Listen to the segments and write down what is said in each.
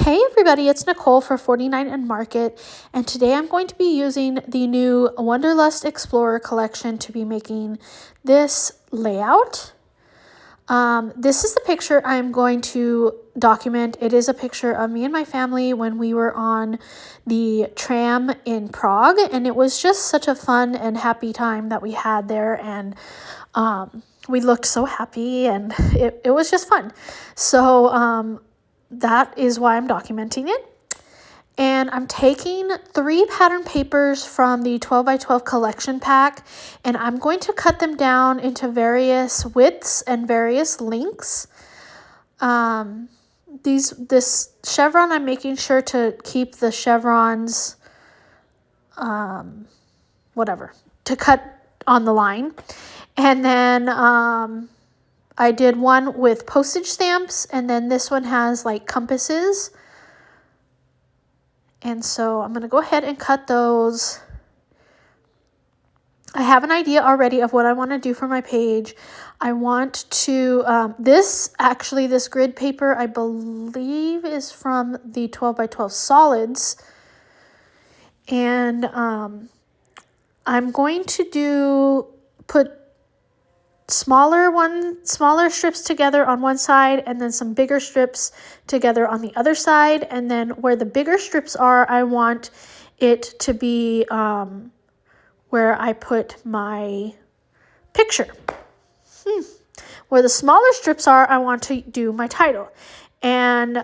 Hey everybody, it's Nicole for 49 and Market, and today I'm going to be using the new Wanderlust Explorer collection to be making this layout. This is the picture I'm going to document. It is a picture of me and my family when we were on the tram in Prague, and it was just such a fun and happy time that we had there, and we looked so happy, and it was just fun. So that is why I'm documenting it. And I'm taking 3 pattern papers from the 12 by 12 collection pack, and I'm going to cut them down into various widths and various lengths. This chevron, I'm making sure to keep the chevrons, to cut on the line. And then I did one with postage stamps, and then this one has like compasses. And so I'm going to go ahead and cut those. I have an idea already of what I want to do for my page. I want to, this grid paper, I believe is from the 12 by 12 solids. And I'm going to put smaller strips together on one side and then some bigger strips together on the other side, and then where the bigger strips are, I want it to be where I put my picture. Where the smaller strips are, I want to do my title. And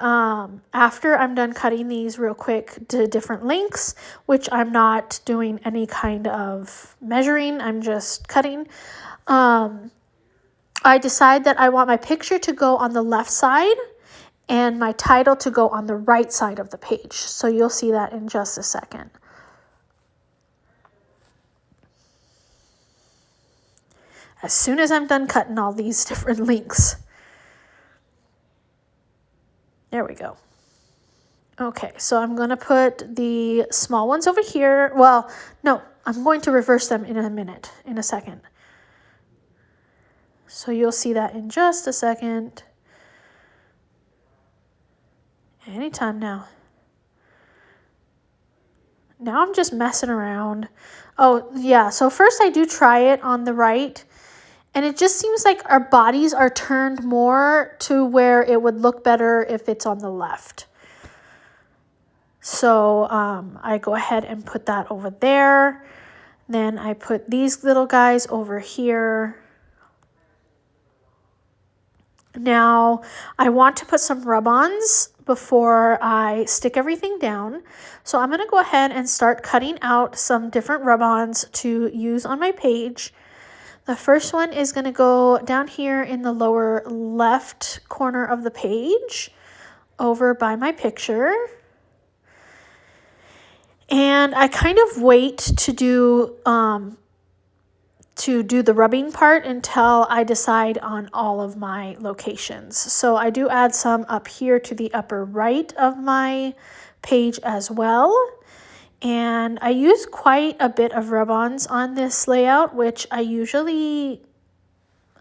after I'm done cutting these real quick to different lengths, which I'm not doing any kind of measuring, I'm just cutting, I decide that I want my picture to go on the left side and my title to go on the right side of the page. So you'll see that in just a second. As soon as I'm done cutting all these different lengths. There we go. Okay, so I'm going to put the small ones over here. Well, no, I'm going to reverse them in a second. So you'll see that in just a second. Anytime now. Now I'm just messing around. Oh, yeah. So first I do try it on the right. And it just seems like our bodies are turned more to where it would look better if it's on the left. So I go ahead and put that over there. Then I put these little guys over here. Now, I want to put some rub-ons before I stick everything down. So I'm going to go ahead and start cutting out some different rub-ons to use on my page. The first one is going to go down here in the lower left corner of the page, over by my picture. And I kind of wait to do the rubbing part until I decide on all of my locations. So I do add some up here to the upper right of my page as well. And I use quite a bit of rub-ons on this layout, which I usually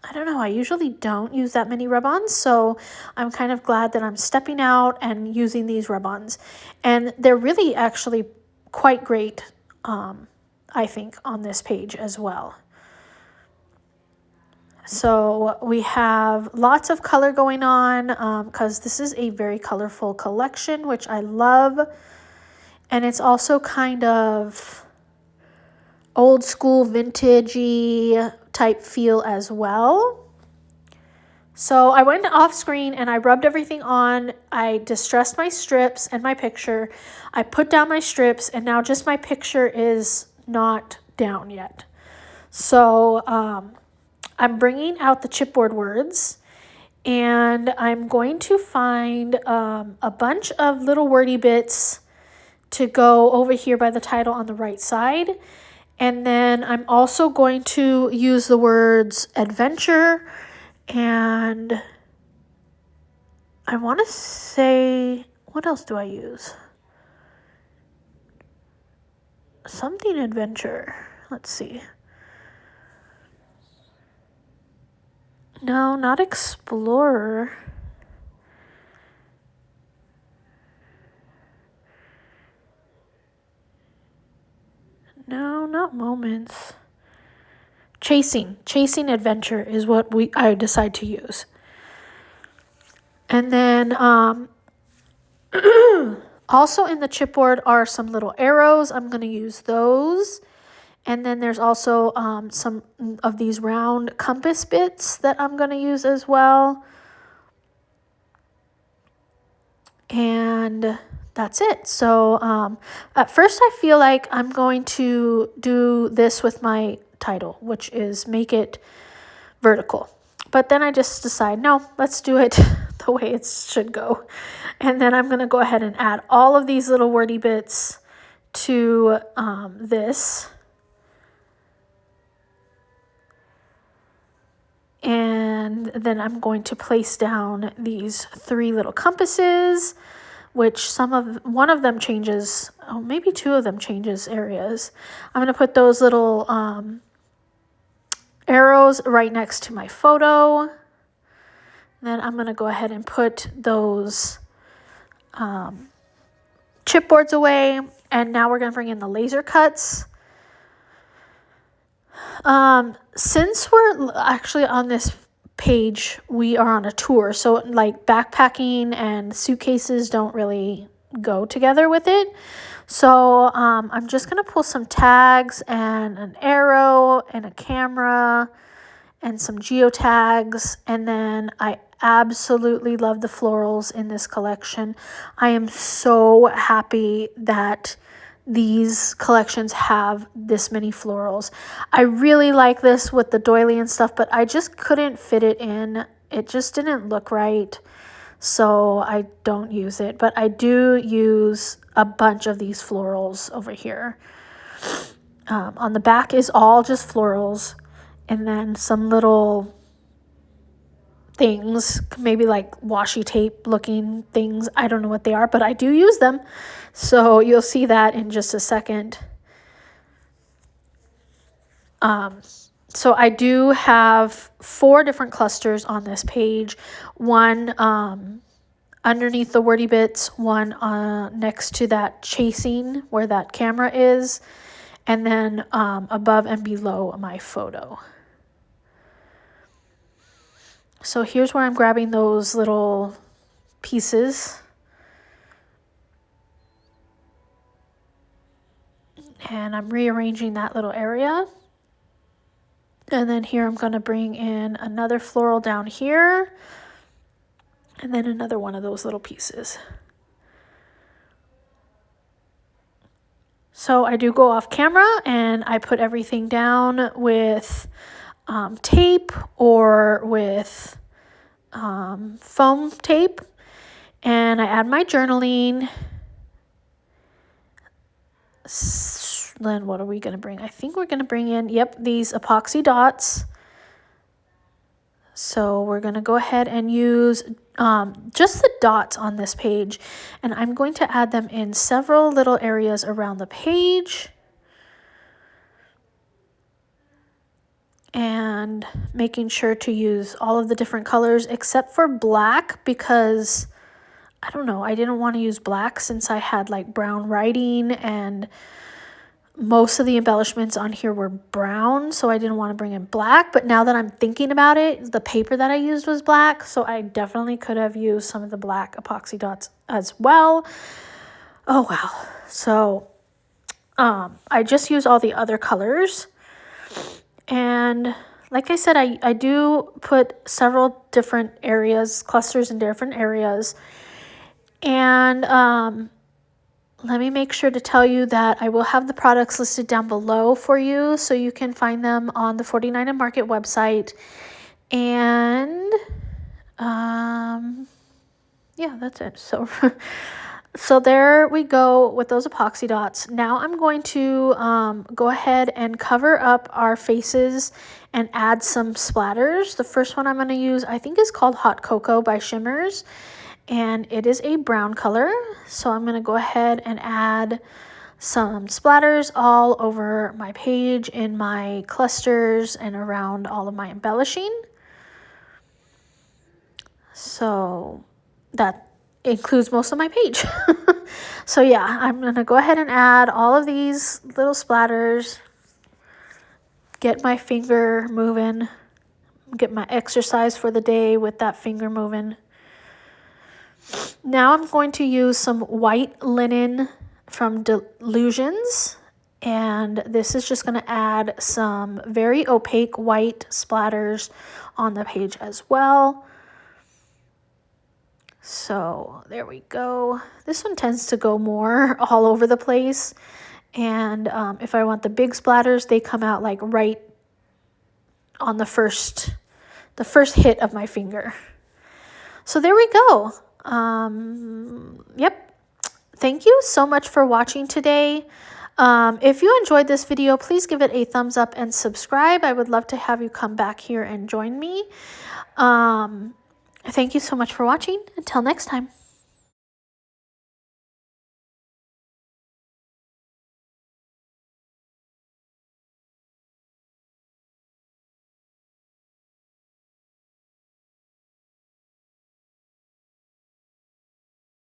don't use that many rub-ons. So I'm kind of glad that I'm stepping out and using these rub-ons. And they're really actually quite great, I think, on this page as well. So we have lots of color going on because this is a very colorful collection, which I love. And it's also kind of old school, vintagey type feel as well. So I went off screen and I rubbed everything on. I distressed my strips and my picture. I put down my strips, and now just my picture is not down yet. So I'm bringing out the chipboard words, and I'm going to find a bunch of little wordy bits to go over here by the title on the right side. And then I'm also going to use the words adventure, and I want to say, what else do I use? Something adventure. Let's see. No, not explorer. No, not moments. Chasing adventure is what I decide to use. And then also in the chipboard are some little arrows. I'm going to use those. And then there's also some of these round compass bits that I'm going to use as well. And that's it. So at first I feel like I'm going to do this with my title, which is make it vertical. But then I just decide, no, let's do it the way it should go. And then I'm going to go ahead and add all of these little wordy bits to this. And then I'm going to place down these 3 little compasses, which one of them changes, oh, maybe 2 of them changes areas. I'm going to put those little arrows right next to my photo. Then I'm going to go ahead and put those chipboards away. And now we're going to bring in the laser cuts. Since we're actually on this page, we are on a tour. So like backpacking and suitcases don't really go together with it. So I'm just going to pull some tags and an arrow and a camera and some geotags. And then I absolutely love the florals in this collection. I am so happy that these collections have this many florals. I really like this with the doily and stuff, but I just couldn't fit it in. It just didn't look right. So I don't use it, but I do use a bunch of these florals over here. On the back is all just florals, and then some little things, maybe like washi tape looking things. I don't know what they are, but I do use them. So you'll see that in just a second. So I do have 4 different clusters on this page. One underneath the wordy bits, one next to that chasing where that camera is, and then above and below my photo. So here's where I'm grabbing those little pieces. And I'm rearranging that little area. And then here I'm going to bring in another floral down here. And then another one of those little pieces. So I do go off camera and I put everything down with tape or with foam tape. And I add my journaling. Then what are we going to bring? I think we're going to bring in, these epoxy dots. So we're going to go ahead and use just the dots on this page. And I'm going to add them in several little areas around the page. And making sure to use all of the different colors except for black, because I don't know, I didn't want to use black since I had like brown writing and most of the embellishments on here were brown, so I didn't want to bring in black. But now that I'm thinking about it, the paper that I used was black, so I definitely could have used some of the black epoxy dots as well. Oh wow. So I just use all the other colors. And like I said, I do put several different areas, clusters in different areas. And let me make sure to tell you that I will have the products listed down below for you, so you can find them on the 49 and Market website. And yeah, that's it. So so there we go with those epoxy dots. Now I'm going to go ahead and cover up our faces and add some splatters. The first one I'm going to use, I think, is called Hot Cocoa by Shimmers. And it is a brown color, so I'm going to go ahead and add some splatters all over my page, in my clusters, and around all of my embellishing. So that includes most of my page. So yeah, I'm going to go ahead and add all of these little splatters. Get my finger moving. Get my exercise for the day with that finger moving. Now I'm going to use some white linen from Delusions. And this is just going to add some very opaque white splatters on the page as well. So there we go. This one tends to go more all over the place. And if I want the big splatters, they come out like right on the first hit of my finger. So there we go. Yep. Thank you so much for watching today. If you enjoyed this video, please give it a thumbs up and subscribe. I would love to have you come back here and join me. Thank you so much for watching. Until next time.